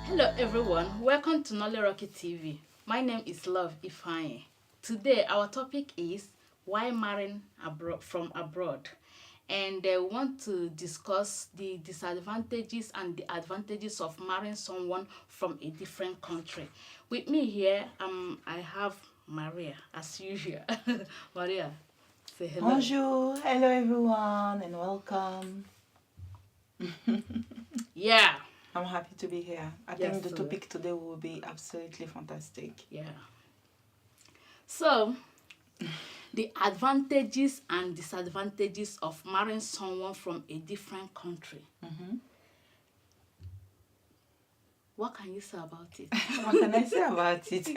Hello everyone, welcome to Nolly Rocky TV. My name is Love Ifeanyi. Today our topic is why marrying from abroad, and I want to discuss the disadvantages and the advantages of marrying someone from a different country. With me here, I have Maria as usual. Maria, say hello. Bonjour, hello everyone, and welcome. Yeah. I'm happy to be here. I Yes, think the so- topic today will be absolutely fantastic. Yeah. So, the advantages and disadvantages of marrying someone from a different country. What can you say about it? What can I say about it?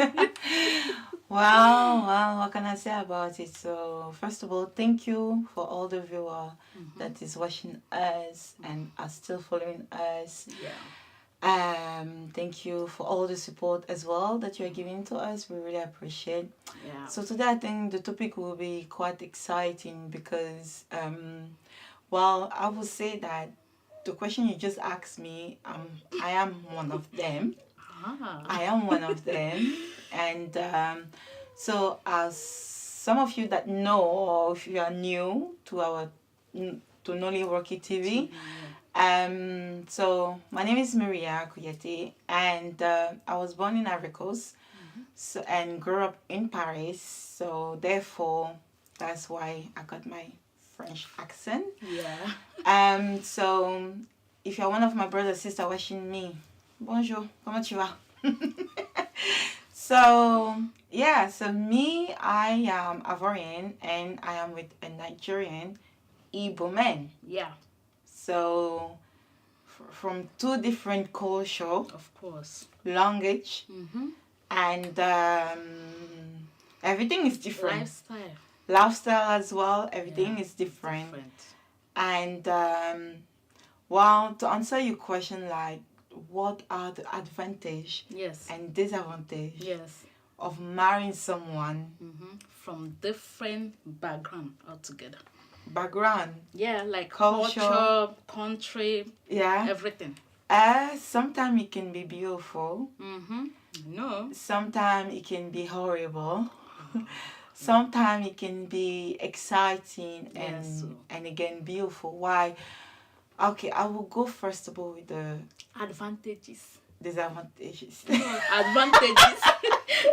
Wow, what can I say about it? So, first of all, thank you for all the viewer that is watching us and are still following us. Yeah. Thank you for all the support as well that you are giving to us. We really appreciate. Yeah. So today I think the topic will be quite exciting because, well, I will say that the question you just asked me, I am one of them. I am one of them. And so as some of you that know, or if you are new to Nolly Rocky TV, so my name is Maria Kuyete, and I was born in Ivory Coast, so, and grew up in Paris. So therefore, that's why I got my French accent. Yeah. So if you're one of my brothers or sisters watching me, bonjour, comment tu vas? So yeah, so me, I am Ivorian, and I am with a Nigerian Igbo man. Yeah. So, from two different culture, Of course. language, and everything is different. Lifestyle as well, everything is different. And well, to answer your question, like, what are the advantage Yes. and disadvantage Yes. of marrying someone From different background altogether. background? Yeah, like Culture. culture, country, Yeah. everything. Sometimes it can be beautiful. No. Sometimes it can be horrible. Sometimes it can be exciting and Yes. and again beautiful. Why? Okay, I will go first of all with the Advantages. disadvantages. Advantages.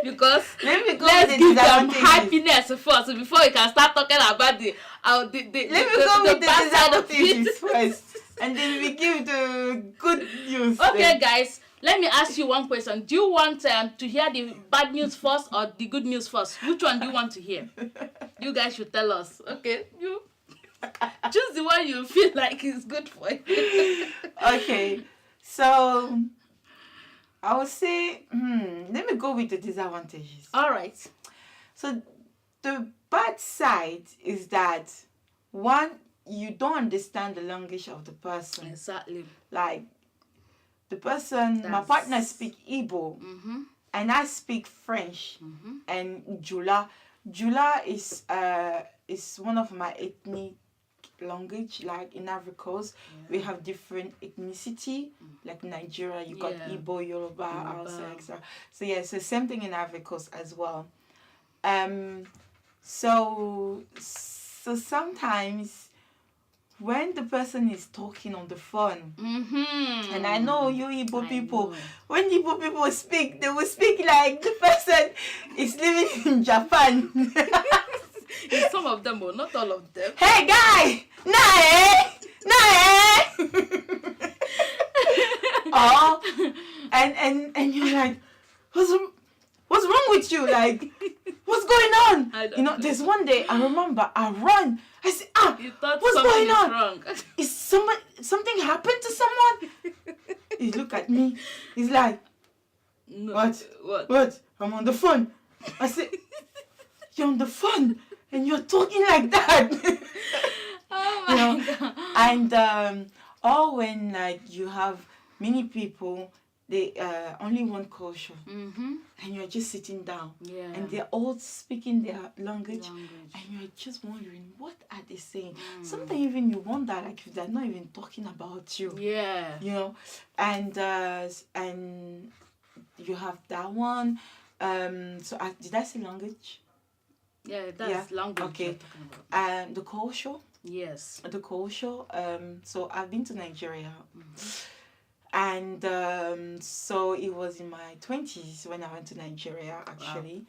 Because Let me go let's with the give them disadvantages. happiness first before you can start talking about the Let me go with the bad side of disadvantages it. first, and then we give the good news. Okay, then. guys, let me ask you one question. Do you want to hear the bad news first or the good news first? Which one do you want to hear? You guys should tell us. Okay, you choose the one you feel like is good for you. Okay, so I would say, let me go with the disadvantages. All right. So the bad side is that, one, you don't understand the language of the person. Exactly. Like, the person, my That's- partner speak Igbo, and I speak French, and Jula. Jula is one of my ethnic language. Like in Ivory Coast, we have different ethnicity. Like Nigeria, you got Yeah. Igbo, Yoruba, Hausa, Yoruba. etc. So yeah, so same thing in Ivory Coast as well. So sometimes when the person is talking on the phone, and I know you Igbo people, know. when Igbo people speak, they will speak like the person is living in Japan. Some of them, but not all of them. Hey guy, nah. Oh, and you're like, what's wrong with you? Like, what's going on? I don't You know, know. there's one day I remember I run. I said, You thought what's something going is on? wrong. Is something happened to someone? He look at me. He's like, No. What? What? I'm on the phone. I said, you're on the phone and you're talking like that. Oh You my know, god. and or when like you have many people they only one culture, Mm-hmm. and you're just sitting down, Yeah. and they're all speaking their language, and you're just wondering what are they saying. Sometimes even you wonder like if they're not even talking about you. Yeah. You know, and you have that one. So did I say language? Yeah, that's language Okay. you're talking about. The culture. Yes. The culture. So I've been to Nigeria. Mm-hmm. And so it was in my 20s when I went to Nigeria, actually. Wow.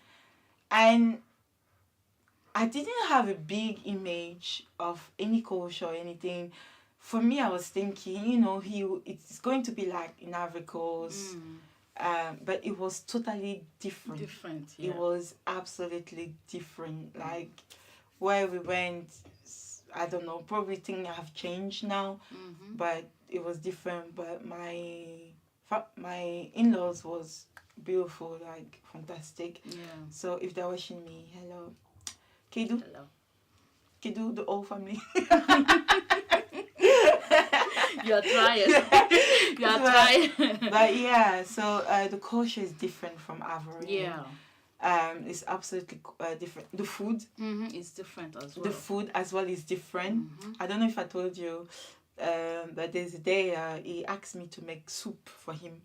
And I didn't have a big image of any culture or anything. For me, I was thinking, you know, it's going to be like in Ivory Coast. But it was totally different. Yeah. It was absolutely different. Like where we went, I don't know, probably things have changed now, but it was different. But my in-laws was beautiful, like fantastic. Yeah. So if they're watching me, hello, Kedu. Hello. Kedu, the whole family. You're trying. You're trying. But yeah, so the culture is different from Ivory. Yeah. It's absolutely different. The food is different as well. The food as well is different. I don't know if I told you, but there's a day he asked me to make soup for him.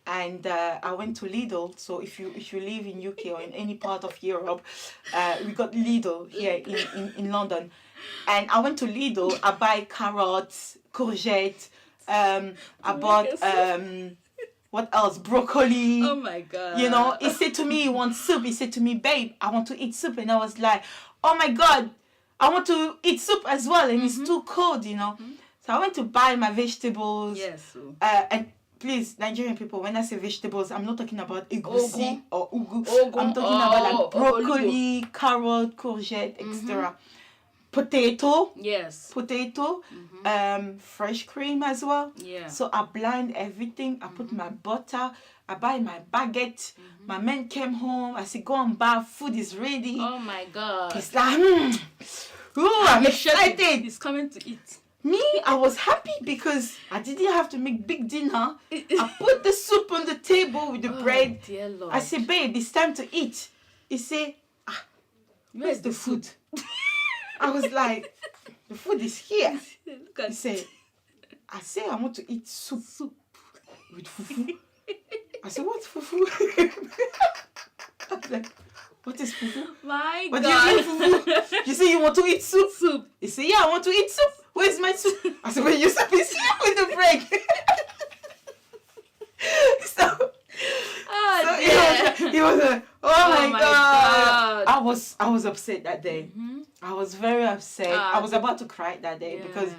And I went to Lidl. So if you live in UK or in any part of Europe, we got Lidl here in London. And I went to Lidl. I buy carrots, courgette. I bought what else? Broccoli. Oh my God. You know, he said to me, he wants soup. He said to me, babe, I want to eat soup. And I was like, oh my God, I want to eat soup as well. And it's too cold, you know. So I went to buy my vegetables. Yes. And please, Nigerian people, when I say vegetables, I'm not talking about egusi or ugu. I'm talking about like broccoli, carrot, courgette, etc. Potato. Yes. Potato. Fresh cream as well. Yeah. So I blend everything. I put my butter. I buy my baguette. My man came home. I said, go and buy. Food is ready. Oh my God. He's like, ooh, I'm excited. He's coming to eat. Me, I was happy because I didn't have to make big dinner. I put the soup on the table with the bread. Dear Lord. I said, babe, it's time to eat. He said, where's the food? I was like, the food is here. Look at He said, I say I want to eat soup with fufu. I said, what's fufu? I was like, what is fufu? My What God. do you mean fufu? You say you want to eat soup? Soup. He said, yeah, I want to eat soup. Where's my soup? I said, well, your soup is here with the bread. so he was like, oh my God. I was upset that day. I was very upset. I was about to cry that day because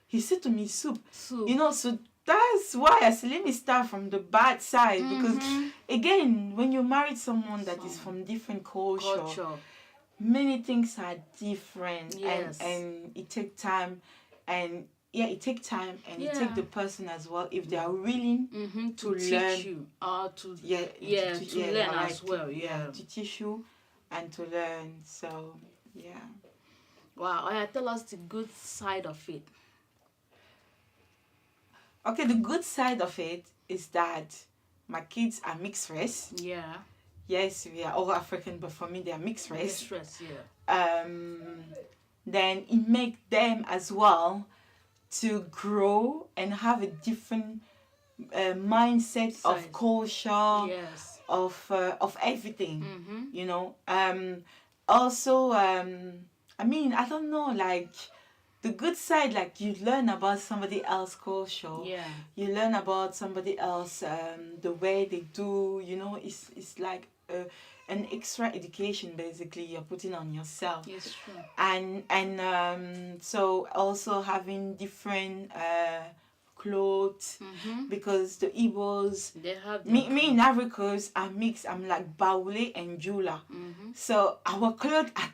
he said to me, soup. You know, so that's why I said, let me start from the bad side. Because, again, when you marry someone that is from different culture, many things are different. Yes. And it takes time. And, yeah, it takes time. And it takes the person as well, if they are willing to learn. Teach you. Or to, to learn right, as well. Yeah. To teach you and to learn. So, yeah. Wow. Tell us the good side of it. Okay, the good side of it is that my kids are mixed race. Yeah. Yes, we are all African, but for me, they are mixed race. Mixed race, yeah. Then it makes them as well to grow and have a different mindset of culture, yes, of everything. You know. Also, I mean, I don't know, like. The good side, like you learn about somebody else's culture. Yeah. You learn about somebody else, the way they do. You know, it's like an extra education basically you're putting on yourself. It's true. And so also having different clothes because the Igbos, they have me in Africa, I'm mixed. I'm like Baule and Jula. So our clothes are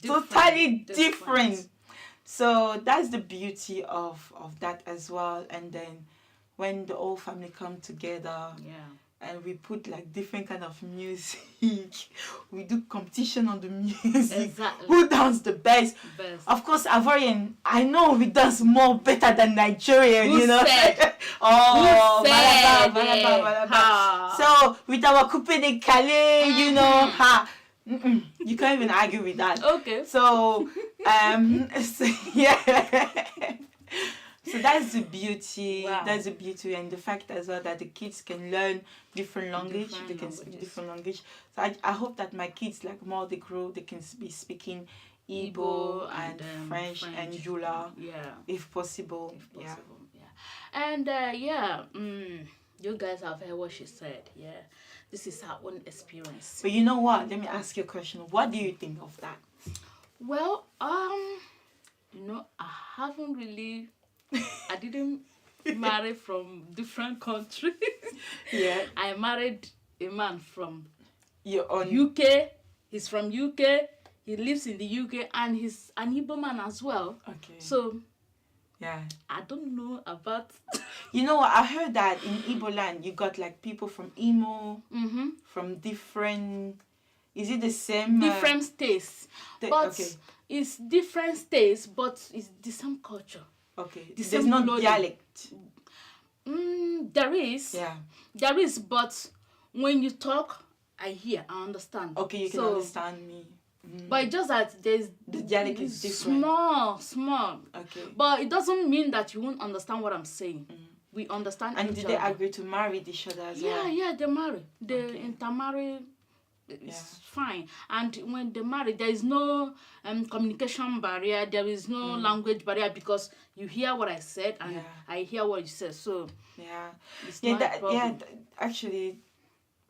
totally different. So that's the beauty of that as well. And then when the whole family come together, and we put like different kind of music. We do competition on the music. Exactly. Who dance the best? Of course, Ivorian, I know we dance more better than Nigerian, Who you know. said? Oh, Who said? Balaba. Ha. So with our coupe de Calais, you know, you can't even argue with that. Okay. So, so, yeah. So that's the beauty. Wow. That's the beauty, and the fact as well that the kids can learn different language. Different They can languages. speak different language. So I hope that my kids, like more they grow, they can be speaking Igbo Igbo and French and Jula, Yeah. if possible. If possible. Yeah. And you guys have heard what she said. Yeah. This is her own experience. But you know what? Let me ask you a question. What do you think of that? Well, I haven't really. I didn't marry from different countries. Yeah. I married a man from You're on UK. He's from UK. He lives in the UK, and he's an Igbo man as well. Okay. So Yeah. I don't know about. You know what? I heard that in Igbo land you got like people from Imo, Mm-hmm. from different. Is it the same? Different states, but okay. it's different states, but it's the same culture. Okay. The There's same no clothing. dialect. There is. Yeah. There is, but when you talk, I hear, I understand. Okay, you can understand me. But it's just that there's The dialect is different. Small. Okay. But it doesn't mean that you won't understand what I'm saying. We understand And each did other. they agree to marry each other as well? Yeah, they marry. They Okay. intermarry. It's fine. And when they marry, there is no communication barrier. There is no language barrier, because you hear what I said and I hear what you said. So Yeah. it's Yeah. not a problem. Actually,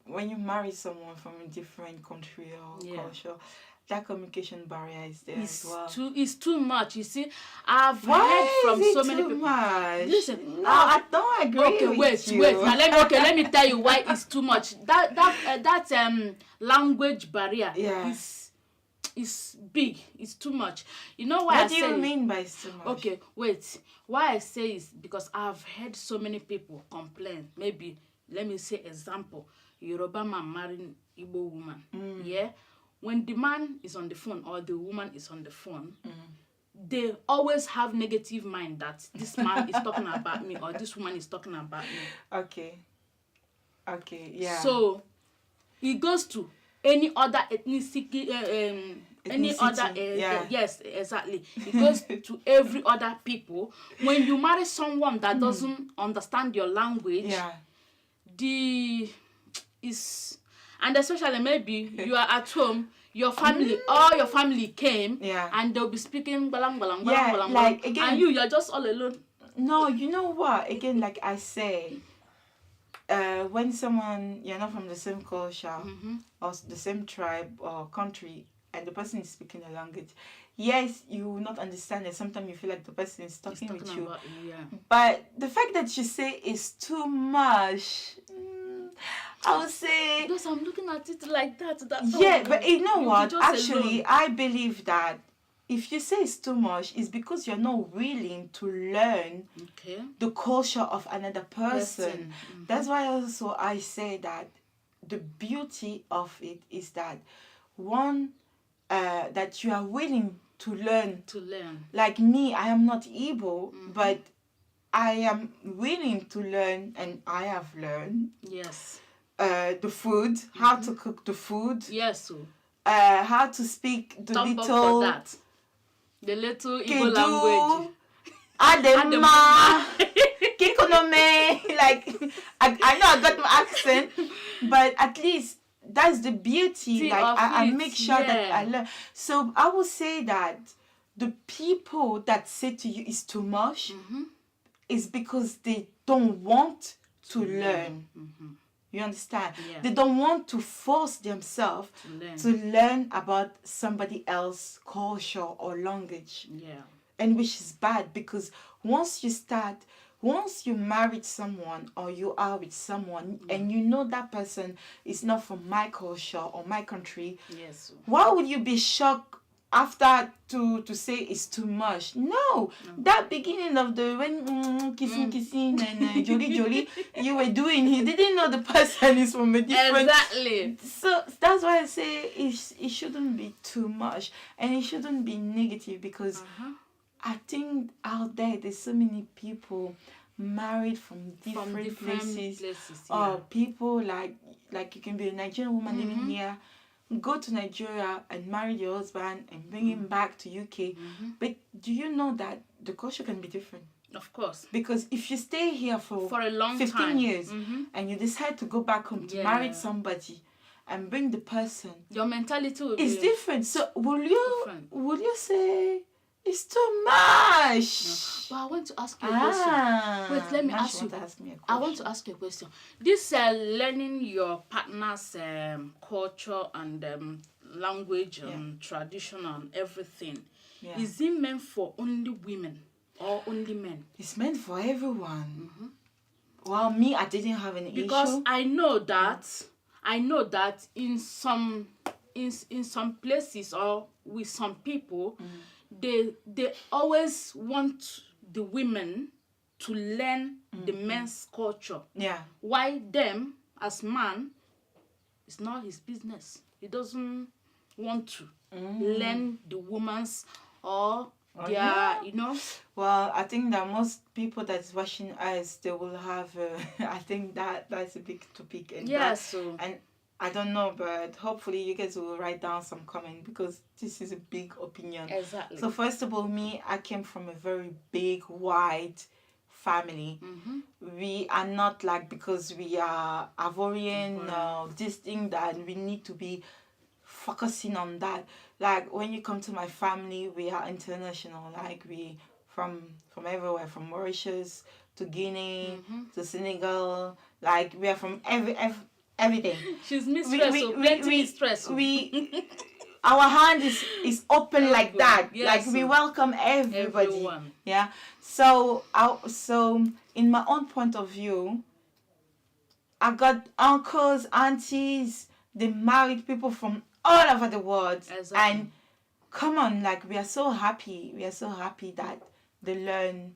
when you marry someone from a different country or culture, that communication barrier is there as well. It's too much. You see, I've Why heard from is it so many too people. much? Listen, no, I don't agree with you. Wait. Now let me tell you why it's too much. That language barrier is big. It's too much. You know why? What do you mean by it's too much? Okay, wait. Why I say is because I've heard so many people complain. Maybe let me say example: Yoruba man marrying Igbo woman. Yeah. When the man is on the phone or the woman is on the phone, they always have negative mind that this man is talking about me or this woman is talking about me. Okay, yeah. So it goes to any other ethnicity, yes, exactly. It goes to every other people. When you marry someone that doesn't understand your language, and especially maybe you are at home, your family, all your family came, and they'll be speaking balang, like, again, and you're just all alone. No, you know what? Again, like I say, when someone, you're not from the same culture or the same tribe or country, and the person is speaking a language, yes, you will not understand it. Sometimes you feel like the person is talking with you. But the fact that you say it's too much, I would say... Because I'm looking at it like that. But you know what? Actually, I believe that if you say it's too much, it's because you're not willing to learn the culture of another person. That's why also I say that the beauty of it is that one, that you are willing to learn. Like me, I am not Igbo, but I am willing to learn, and I have learned. Yes. The food, how to cook the food. Yes. How to speak the little. The little Igbo language. Adema. Kikonome. Like, I know I got my accent, but at least that's the beauty. Like, I make sure that I learn. So I would say that the people that say to you it's too much is because they don't want to learn. You understand? Yeah. They don't want to force themselves to learn about somebody else's culture or language. Yeah. And which is bad, because once you married someone or you are with someone and you know that person is not from my culture or my country, yes, why would you be shocked after to say it's too much. No, that beginning of the when kissing and jolly you were doing, he didn't know the person is from a different. Exactly. So that's why I say it shouldn't be too much, and it shouldn't be negative, because I think out there's so many people married from different places. Or people like you can be a Nigerian woman living here, go to Nigeria and marry your husband and bring him back to UK. But do you know that the culture can be different? Of course. Because if you stay here for a long 15 time. years and you decide to go back home to marry somebody and bring the person, your mentality will be different. So will you say it's too much? No. But I want to ask you a question. Wait, let me ask you. I want to ask you a question. This learning your partner's culture and language and tradition and everything, is it meant for only women or only men? It's meant for everyone. Well, me, I didn't have an issue. Because I know that in some places or with some people, they always want the women to learn the men's culture. Yeah. Why them as man, it's not his business. He doesn't want to learn the woman's or their, Well, I think that most people that's watching us, they will have. I think that's a big topic. And and I don't know, but hopefully you guys will write down some comment, because this is a big opinion. Exactly. So first of all, I came from a very big, wide family. We are not like, because we are Ivorian, this thing that we need to be focusing on that. Like when you come to my family, we are international. Like we from everywhere, from Mauritius to Guinea to Senegal. Like we are from everything. She's mistress. Our hand is open like that. Yes. Like we welcome everybody. Everyone. Yeah. So in my own point of view, I got uncles, aunties, they married people from all over the world. Exactly. And come on, like we are so happy. We are so happy that they learn,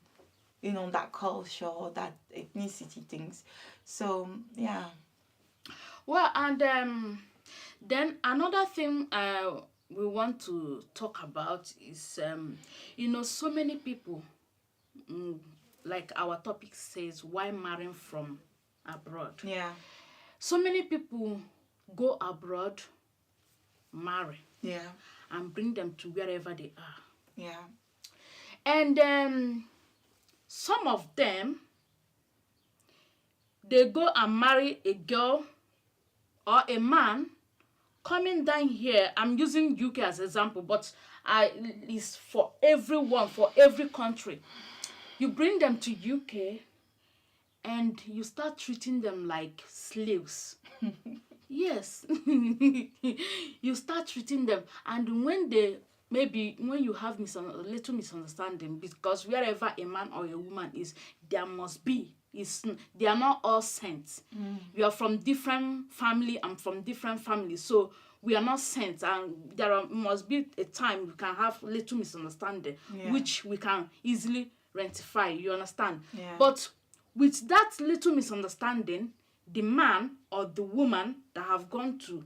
that culture, that ethnicity things. So yeah. Well, and then another thing we want to talk about is so many people, like our topic says, why marrying from abroad. Yeah. So many people go abroad, marry, and bring them to wherever they are. Yeah. And some of them, they go and marry a girl or a man coming down here. I'm using UK as an example, but it's for everyone, for every country. You bring them to UK and you start treating them like slaves. Yes. You start treating them, and when you have a little misunderstanding, because wherever a man or a woman is, there must be. They are not all saints. We are from different family. I'm from different families, so we are not saints, and must be a time we can have little misunderstanding, which we can easily rectify. You understand? Yeah. But with that little misunderstanding, the man or the woman that have gone to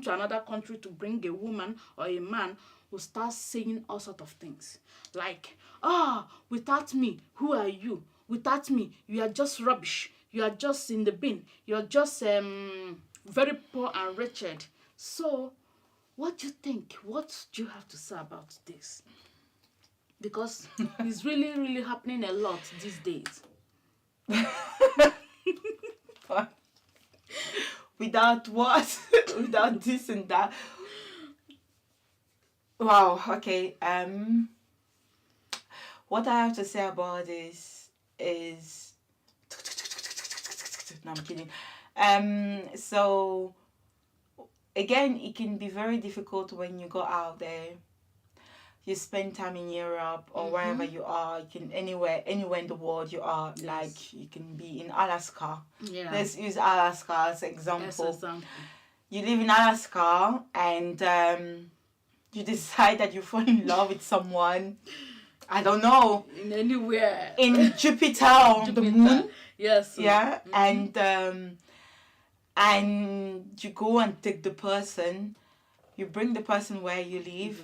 another country to bring a woman or a man will start saying all sorts of things like, without me, who are you? Without me, you are just rubbish. You are just in the bin. You are just very poor and wretched. So, what do you think? What do you have to say about this? Because it's really, really happening a lot these days. Without what? Without this and that. Wow, okay. What I have to say about this is no, I'm kidding. So again, it can be very difficult when you go out there. You spend time in Europe or wherever you are. You can anywhere in the world you are. Yes. Like you can be in Alaska. Yeah. Let's use Alaska as example. you live in Alaska and you decide that you fall in love with someone, I don't know, In anywhere. in Jupiter or on the moon. Yes. Yeah. And you go and take the person, you bring the person where you live.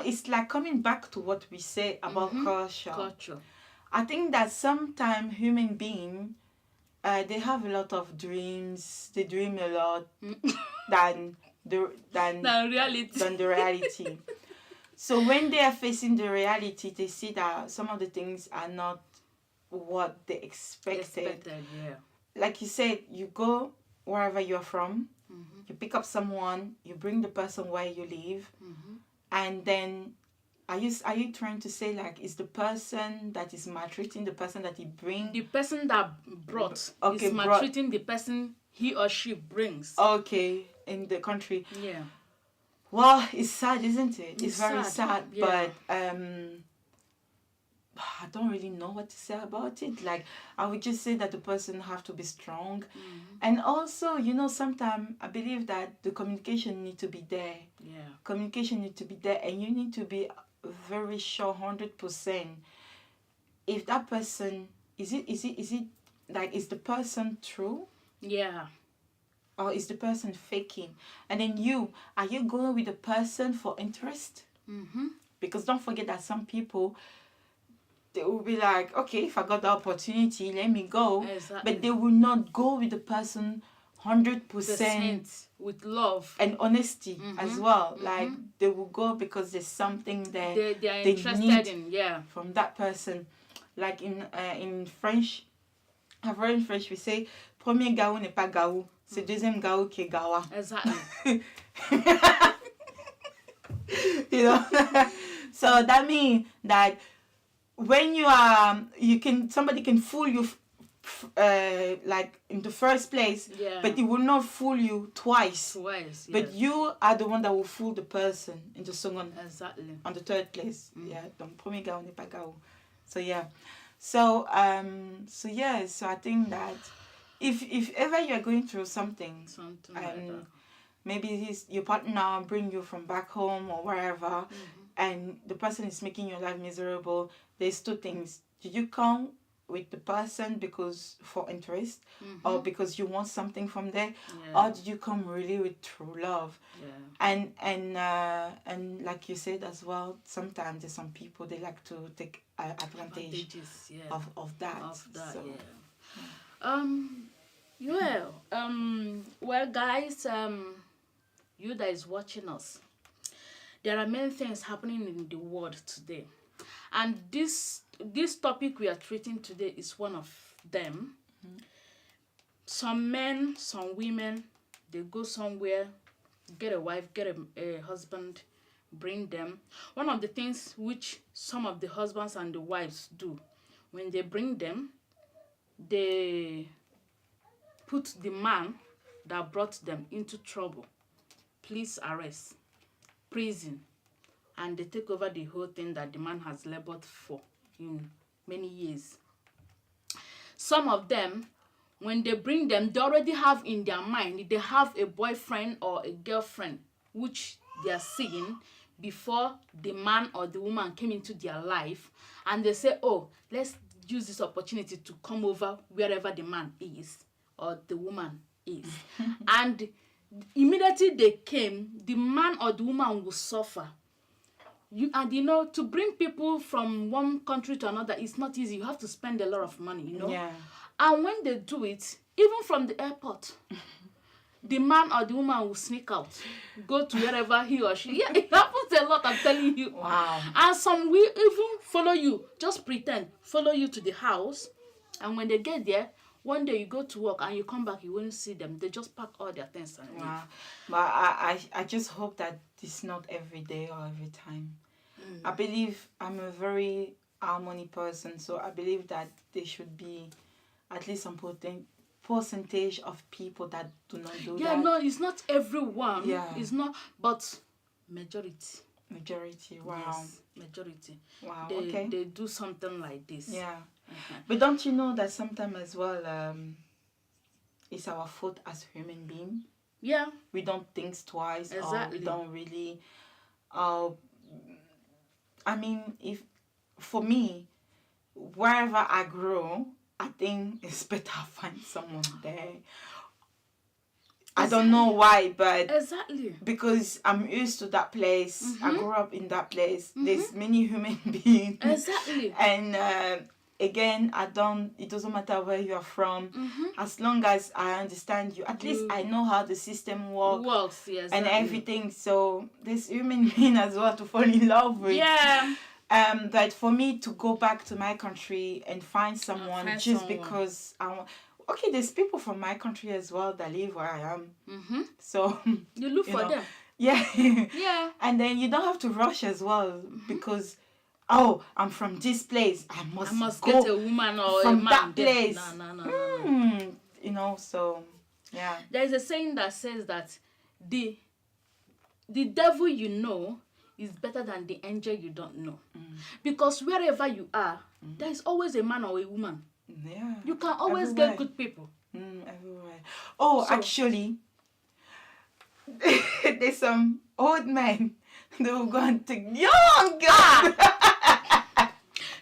It's like coming back to what we say about culture. I think that sometimes human beings, they have a lot of dreams. They dream a lot than the reality. So when they are facing the reality, they see that some of the things are not what they expected. Yeah. Like you said, you go wherever you're from, you pick up someone, you bring the person where you live, and then are you trying to say, like, is the person that is maltreating the person that he brings? The person that brought is maltreating the person he or she brings. Okay, in the country. Yeah. Well, it's sad, isn't it? It's very sad. Yeah. But I don't really know what to say about it. Like, I would just say that the person have to be strong. And also, sometimes I believe that the communication need to be there. Yeah. Communication need to be there, and you need to be very sure 100% if that person is it like, is the person true? Yeah. Or is the person faking? And then are you going with the person for interest? Because don't forget that some people, they will be like, okay, if I got the opportunity, let me go. Exactly. But they will not go with the person 100% with love and honesty as well. Like, they will go because there's something there they are interested in. Yeah. From that person. Like in French, I've read in French, we say, premier gaou n'est pas gaou, c'est deuxième gaou qui est gawa. Exactly. So that means that when somebody can fool you like in the first place, but it will not fool you twice. Yes. But you are the one that will fool the person in the second, on the third place. Yeah, donc premier gaou n'est pas gaou. So yeah, so I think that if ever you are going through something like that. Maybe your partner bring you from back home or wherever, and the person is making your life miserable, there's two things. Did you come with the person because for interest, or because you want something from there, or did you come really with true love? And like you said as well, sometimes there's some people, they like to take advantage of that. So, well, guys, you that is watching us, there are many things happening in the world today, and this topic we are treating today is one of them. Some men, some women, they go somewhere, get a wife, get a husband, bring them. One of the things which some of the husbands and the wives do, when they bring them, they put the man that brought them into trouble, police arrest, prison, and they take over the whole thing that the man has labored for in many years. Some of them, when they bring them, they already have in their mind, they have a boyfriend or a girlfriend which they are seeing before the man or the woman came into their life, and they say, oh, let's use this opportunity to come over wherever the man is or the woman is. And immediately they came, the man or the woman will suffer. To bring people from one country to another is not easy. You have to spend a lot of money, And when they do it, even from the airport, the man or the woman will sneak out, go to wherever he or she. Yeah, it happens a lot, I'm telling you. Wow. And some will even follow you, just pretend, follow you to the house. And when they get there, one day you go to work and you come back, you won't see them. They just pack all their things and leave. Wow. But I just hope that it's not every day or every time. I believe I'm a very harmony person, so I believe that there should be at least some percentage of people that do not do that. Yeah, no, it's not everyone. Yeah. It's not, but majority. Majority, wow. Yes, majority. Wow, okay. They do something like this. Yeah. But don't you know that sometimes as well, it's our fault as human beings. Yeah. We don't think twice. Exactly. Or we don't really. I mean, if for me, wherever I grow, I think it's better I find someone there. I don't know why, but Exactly. because I'm used to that place. I Mm-hmm. grew up in that place. There's many human beings. Exactly. And again, it doesn't matter where you're from. As long as I understand you, at least I know how the system works. Yeah, And exactly. everything. So there's human being as well to fall in love with. Yeah. But for me to go back to my country and find someone because I want. Okay, there's people from my country as well that live where I am. So You look for them. Yeah. Yeah. And then you don't have to rush as well because, oh, I'm from this place. I must go get a woman or from a man that there. place. No. You know, so yeah. There is a saying that says that the devil you know is better than the angel you don't know. Because wherever you are, there is always a man or a woman. Yeah. You can always everywhere. get good people. Everywhere. Oh, so, actually, there's some old men that will go and take young girls.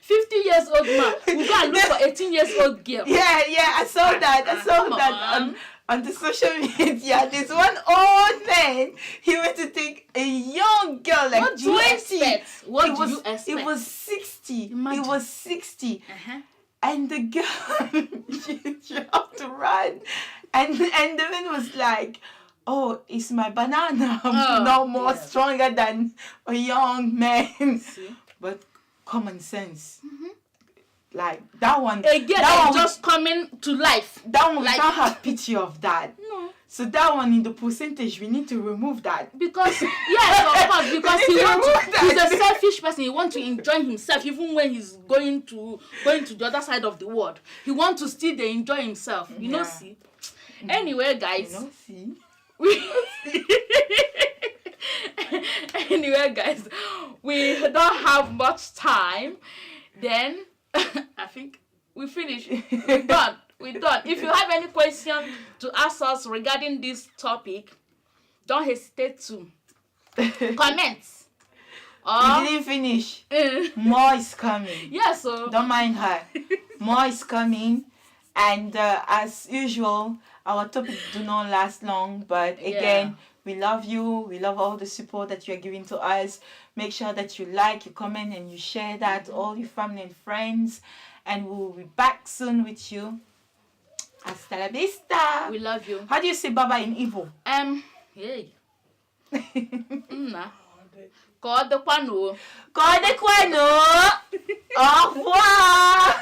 50 years old man will go and look for 18 years old girl. Yeah, I saw that. On the social media. There's one old man. He went to take a young girl like what do you expect? What do you expect? It was 60. Imagine. It was 60. And the girl, she had to run. And the man was like, oh, is my banana no more stronger than a young man? See? But common sense. Like, that one. A girl that just coming to life. That one, we can't have pity of that. No. So that one in the percentage, we need to remove that. Because, yes, of course, because he's a selfish person. He wants to enjoy himself even when he's going to the other side of the world. He wants to still enjoy himself. You know, see? Anyway, guys. You know, see? Anyway, guys, we don't have much time. Then, I think we finished. We're done. If you have any question to ask us regarding this topic, don't hesitate to comment. We didn't finish. More is coming. Yeah, so don't mind her. More is coming. And as usual, our topics do not last long. But again, we love you. We love all the support that you are giving to us. Make sure that you like, you comment, and you share that to all your family and friends. And we'll be back soon with you. Hasta la vista. We love you. How do you say bye-bye in Igbo? Hey. Kode kwano. Au revoir.